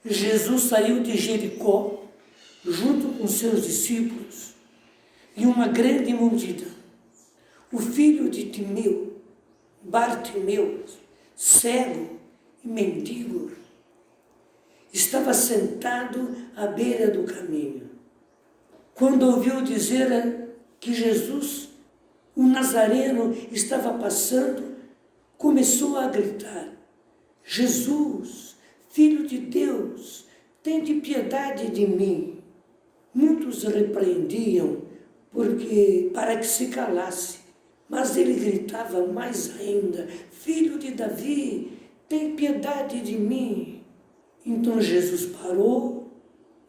Jesus saiu de Jericó junto com seus discípulos e uma grande multidão. O filho de Timeu, Bartimeu, cego e mendigo, estava sentado à beira do caminho. Quando ouviu dizer que Jesus, o Nazareno, estava passando, começou a gritar: Jesus, Filho de Deus, tende piedade de mim. Muitos repreendiam para que se calasse, mas ele gritava mais ainda: Filho de Davi, tem piedade de mim. Então Jesus parou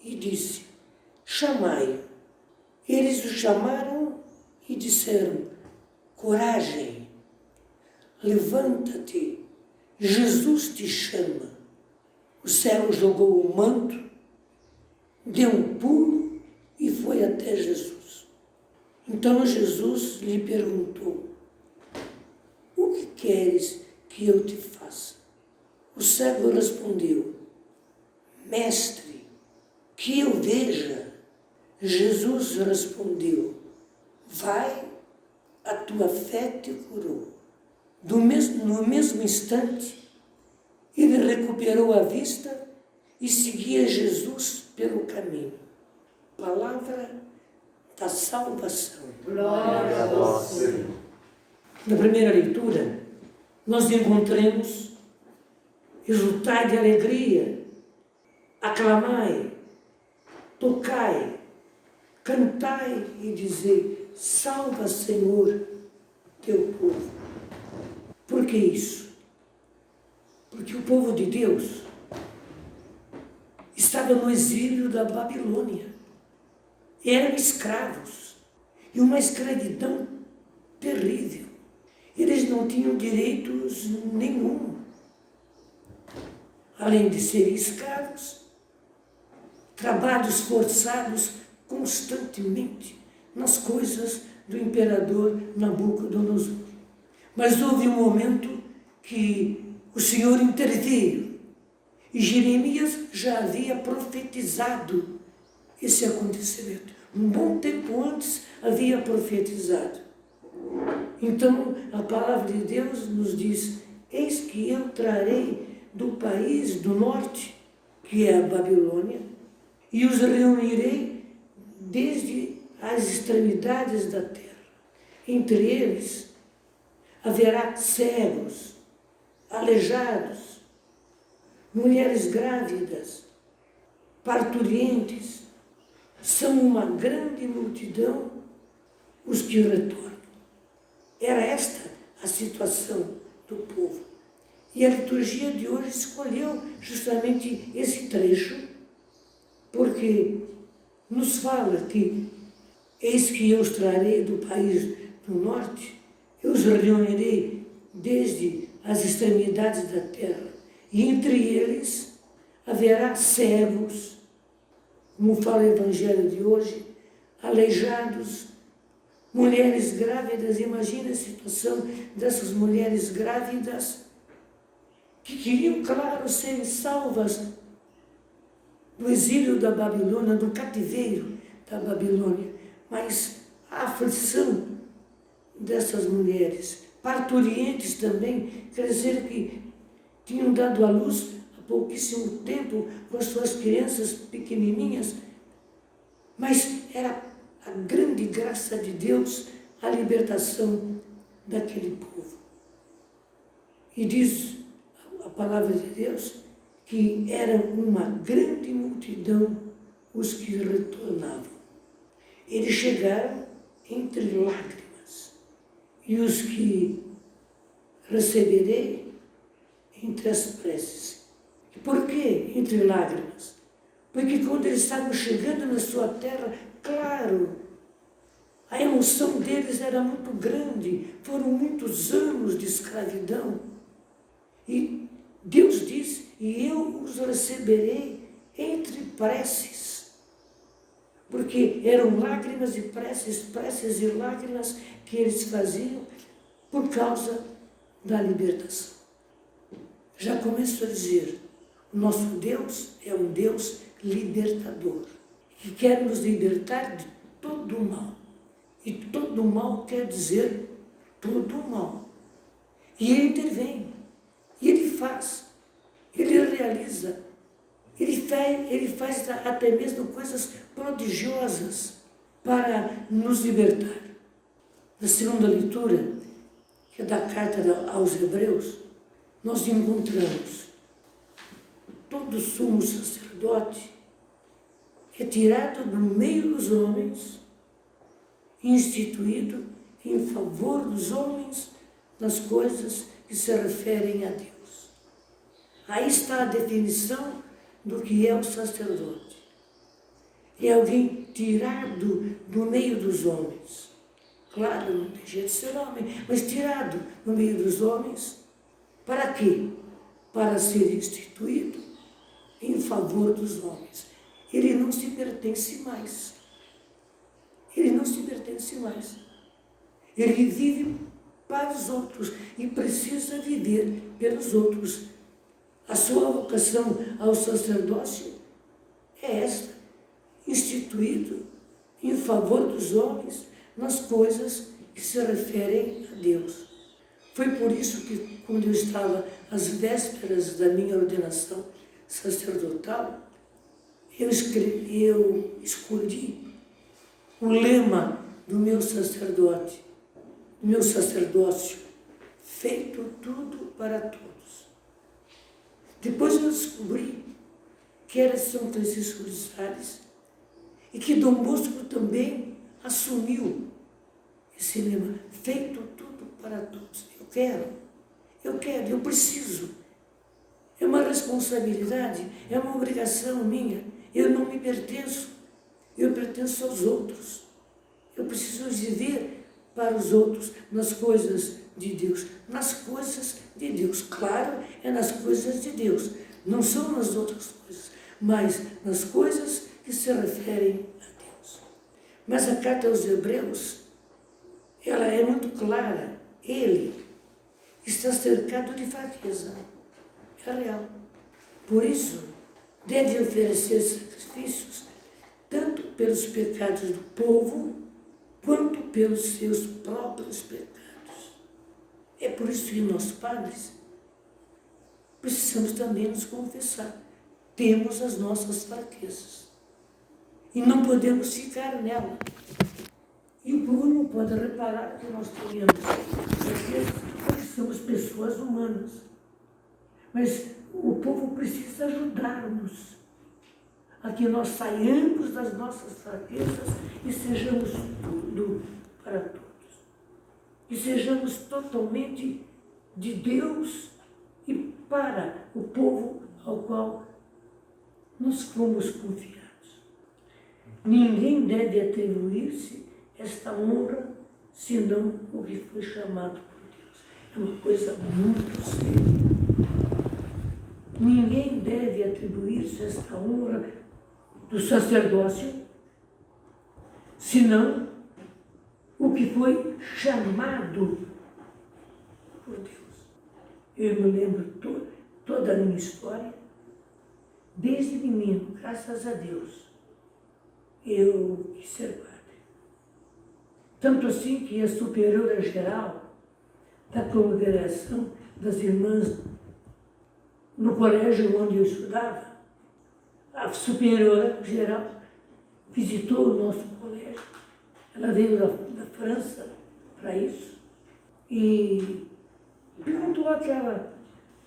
e disse: chamai-o. Eles o chamaram e disseram: coragem, levanta-te, Jesus te chama. O cego jogou o manto, deu um pulo e foi até Jesus. Então Jesus lhe perguntou: o que queres que eu te faça? O cego respondeu: mestre, que eu veja. Jesus respondeu: vai, a tua fé te curou. No mesmo instante, ele recuperou a vista e seguia Jesus pelo caminho. Palavra da salvação. Glória a vós, Senhor. Na primeira leitura, nós encontramos: exultai de alegria, aclamai, tocai, cantai e dizei: salva, Senhor, teu povo. Por que isso? Porque o povo de Deus estava no exílio da Babilônia. Eram escravos, e uma escravidão terrível. Eles não tinham direitos nenhum. Além de serem escravos, trabalhos forçados constantemente nas coisas do imperador Nabucodonosor. Mas houve um momento que o Senhor interveio e Jeremias já havia profetizado esse acontecimento. Um bom tempo antes havia profetizado. Então a palavra de Deus nos diz: eis que eu trarei do país do norte, que é a Babilônia, e os reunirei desde as extremidades da terra. Entre eles haverá cegos, aleijados, mulheres grávidas, parturientes. São uma grande multidão os que retornam. Era esta a situação do povo. E a liturgia de hoje escolheu justamente esse trecho, porque nos fala que eis que eu os trarei do país do norte, eu os reunirei desde as extremidades da terra, e entre eles haverá cegos, como fala o Evangelho de hoje, aleijados, mulheres grávidas. Imagina a situação dessas mulheres grávidas que queriam, claro, serem salvas do exílio da Babilônia, do cativeiro da Babilônia, mas a aflição dessas mulheres, parturientes também, quer dizer que tinham dado à luz há pouquíssimo tempo com as suas crianças pequenininhas, mas era a grande graça de Deus a libertação daquele povo. E diz a palavra de Deus que era uma grande multidão os que retornavam. Eles chegaram entre lágrimas, e os que receberei entre as preces. Por que entre lágrimas? Porque quando eles estavam chegando na sua terra, claro, a emoção deles era muito grande, foram muitos anos de escravidão. E Deus diz: e eu os receberei entre preces. Porque eram lágrimas e preces, preces e lágrimas que eles faziam por causa da libertação. Já começo a dizer, Nosso Deus é um Deus libertador, que quer nos libertar de todo o mal. E todo o mal quer dizer todo o mal. E Ele intervém, e Ele faz, Ele realiza, Ele faz até mesmo coisas prodigiosas para nos libertar. Na segunda leitura, que é da carta aos Hebreus, nós encontramos todo sumo sacerdote retirado do meio dos homens, instituído em favor dos homens nas coisas que se referem a Deus. Aí está a definição do que é o sacerdote. É alguém tirado do meio dos homens. Claro, não tem jeito de ser homem, mas tirado do meio dos homens. Para quê? Para ser instituído em favor dos homens. Ele não se pertence mais. Ele não se pertence mais. Ele vive para os outros e precisa viver pelos outros. A sua vocação ao sacerdócio é esta: instituído em favor dos homens nas coisas que se referem a Deus. Foi por isso que, quando eu estava às vésperas da minha ordenação sacerdotal, eu escolhi o lema do meu sacerdote, do meu sacerdócio: feito tudo para todos. Depois eu descobri que era São Francisco de Sales e que Dom Bosco também assumiu esse lema: feito tudo para todos. Eu preciso. É uma responsabilidade, é uma obrigação minha. Eu não me pertenço, eu pertenço aos outros. Eu preciso viver para os outros, nas coisas de Deus. Nas coisas de Deus, claro, é nas coisas de Deus. Não são nas outras coisas, mas nas coisas que se referem a Deus. Mas a carta aos Hebreus, ela é muito clara. Ele está cercado de fraqueza. É real. Por isso, deve oferecer sacrifícios tanto pelos pecados do povo, quanto pelos seus próprios pecados. É por isso que nós, padres, precisamos também nos confessar. Temos as nossas fraquezas e não podemos ficar nela. E o Bruno pode reparar que nós temos fraquezas porque somos pessoas humanas. Mas o povo precisa ajudar-nos a que nós saiamos das nossas fraquezas e sejamos tudo para todos. E sejamos totalmente de Deus e para o povo ao qual nós fomos confiados. Ninguém deve atribuir-se esta honra senão o que foi chamado por Deus. É uma coisa muito séria. Ninguém deve atribuir-se esta honra do sacerdócio, senão o que foi chamado por Deus. Eu me lembro toda a minha história, desde menino, graças a Deus, eu quis ser padre. Tanto assim que a superiora geral da congregação das irmãs no colégio onde eu estudava, a superiora geral visitou o nosso colégio. Ela veio da França para isso e perguntou aquela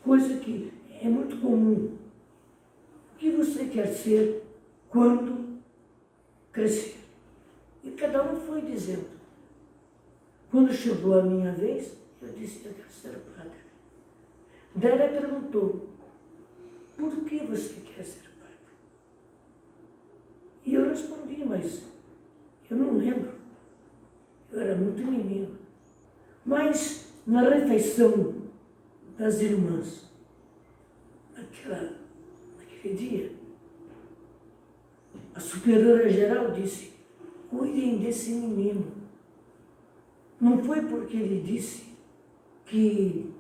coisa que é muito comum: o que você quer ser quando crescer? E cada um foi dizendo. Quando chegou a minha vez, eu disse: eu quero ser padre. Daí ela perguntou: por que você quer ser padre? E eu respondi: mas eu não lembro. Eu era muito menino. Mas na refeição das irmãs, naquele dia, a superiora geral disse: cuidem desse menino. Não foi porque ele disse que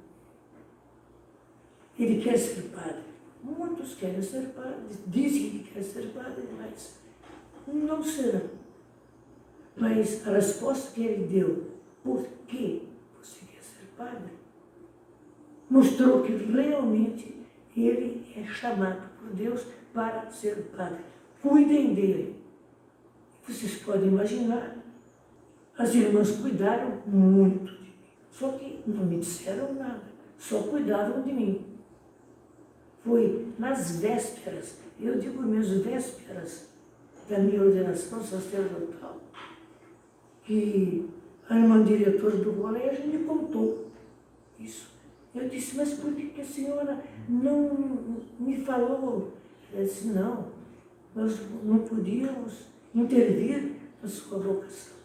ele quer ser padre. Muito muitos querem ser padres, dizem que querem ser padres, mas não serão. Mas a resposta que ele deu, por que você quer ser padre, mostrou que realmente ele é chamado por Deus para ser padre. Cuidem dele. Vocês podem imaginar, as irmãs cuidaram muito de mim. Só que não me disseram nada, só cuidavam de mim. Foi nas vésperas, eu digo mesmo vésperas da minha ordenação sacerdotal, que a irmã diretora do colégio me contou isso. Eu disse, mas por que a senhora não me falou? Ela disse, não, nós não podíamos intervir na sua vocação.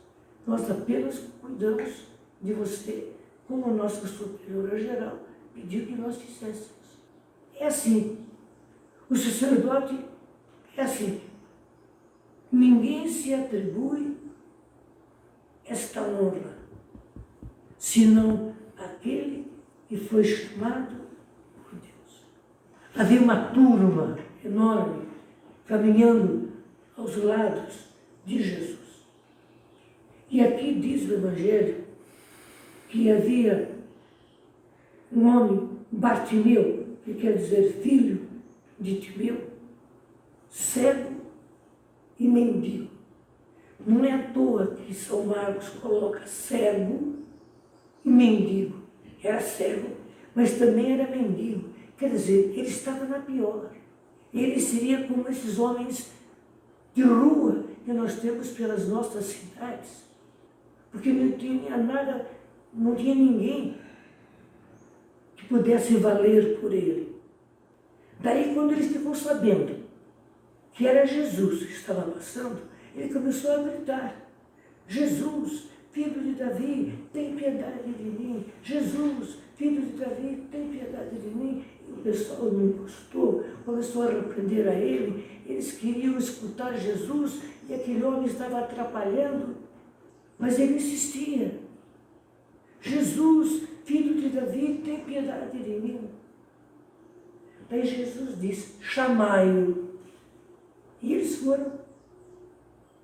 Nós apenas cuidamos de você, como a nossa superiora geral pediu que nós fizéssemos. É assim. O sacerdote é assim. Ninguém se atribui esta honra, senão aquele que foi chamado por Deus. Havia uma turma enorme caminhando aos lados de Jesus. E aqui diz o Evangelho que havia um homem, Bartimeu, que quer dizer filho de Timeu, cego e mendigo. Não é à toa que São Marcos coloca cego e mendigo. Era cego, mas também era mendigo. Quer dizer, ele estava na pior. Ele seria como esses homens de rua que nós temos pelas nossas cidades. Porque não tinha nada, não tinha ninguém que pudesse valer por ele. Daí, quando ele ficou sabendo que era Jesus que estava passando, ele começou a gritar, Jesus, filho de Davi, tem piedade de mim. Jesus, filho de Davi, tem piedade de mim. E o pessoal não gostou, começou a repreender a ele. Eles queriam escutar Jesus e aquele homem estava atrapalhando, mas ele insistia. Jesus, filho de Davi, tem piedade de mim. Daí Jesus disse, chamai-o. E eles foram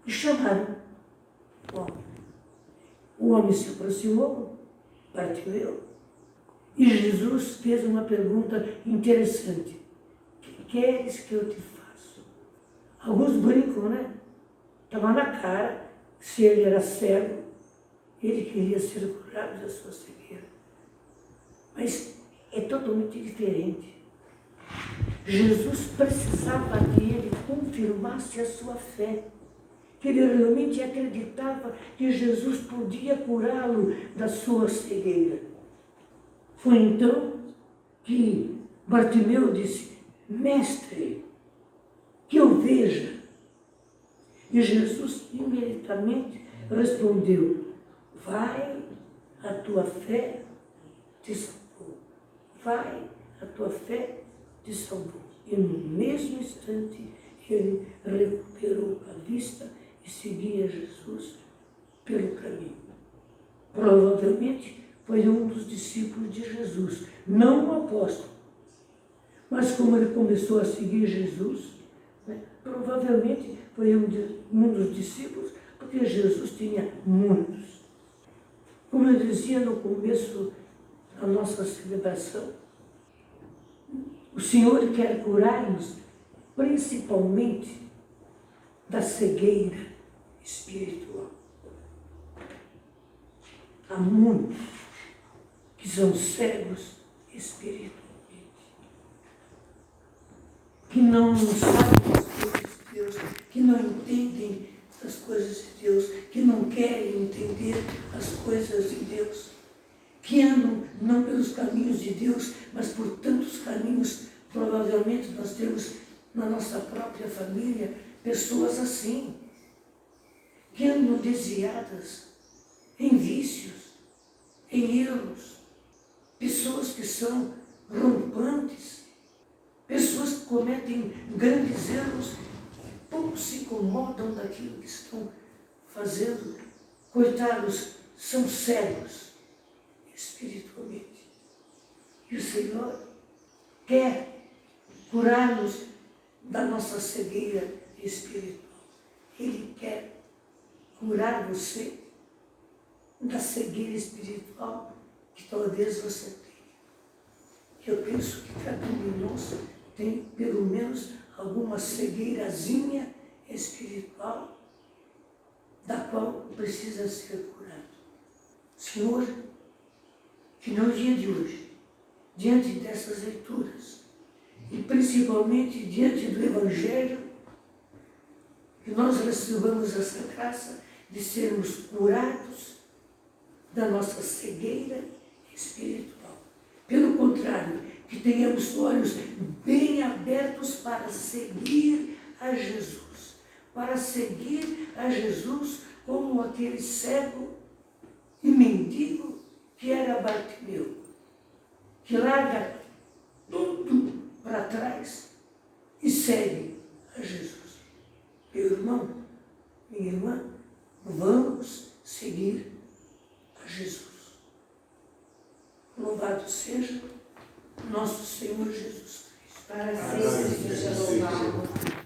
e chamaram. Bom, o homem se aproximou, Bartimeu, e Jesus fez uma pergunta interessante. Que queres que eu te faça? Alguns brincam, né? Estava na cara, se ele era cego, ele queria ser curado da sua cegueira. Mas é totalmente diferente. Jesus precisava que ele confirmasse a sua fé, que ele realmente acreditava que Jesus podia curá-lo da sua cegueira. Foi então que Bartimeu disse, mestre, que eu veja. E Jesus imediatamente respondeu, vai, a tua fé te salvou. Vai, a tua fé te salvou. E no mesmo instante ele recuperou a vista e seguia Jesus pelo caminho. Provavelmente foi um dos discípulos de Jesus, não o apóstolo. Mas como ele começou a seguir Jesus, né, provavelmente foi um dos discípulos, porque Jesus tinha muitos. Como eu dizia no começo da nossa celebração, o Senhor quer curar-nos principalmente da cegueira espiritual. Há muitos que são cegos espiritualmente, que não sabem as coisas de Deus, que não entendem as coisas de Deus, que não querem entender as coisas de Deus, que andam não pelos caminhos de Deus, mas por tantos caminhos. Provavelmente nós temos na nossa própria família pessoas assim, que andam desviadas em vícios, em erros, pessoas que são rompantes, pessoas que cometem grandes erros e pouco se incomodam daquilo que estão fazendo. Coitados, são cegos espiritualmente. E o Senhor quer curar-nos da nossa cegueira espiritual. Ele quer curar você da cegueira espiritual que talvez você tenha. Eu penso que cada um de nós tem pelo menos alguma cegueirazinha espiritual da qual precisa ser curado. Senhor, que no dia de hoje, diante dessas leituras, e principalmente diante do Evangelho, que nós recebamos essa graça de sermos curados da nossa cegueira espiritual. Pelo contrário, que tenhamos olhos bem abertos para seguir a Jesus. Para seguir a Jesus como aquele cego e mendigo que era Bartimeu, que larga tudo para trás e segue a Jesus. Meu irmão, minha irmã, vamos seguir a Jesus. Louvado seja nosso Senhor Jesus Cristo. Para sempre seja louvado.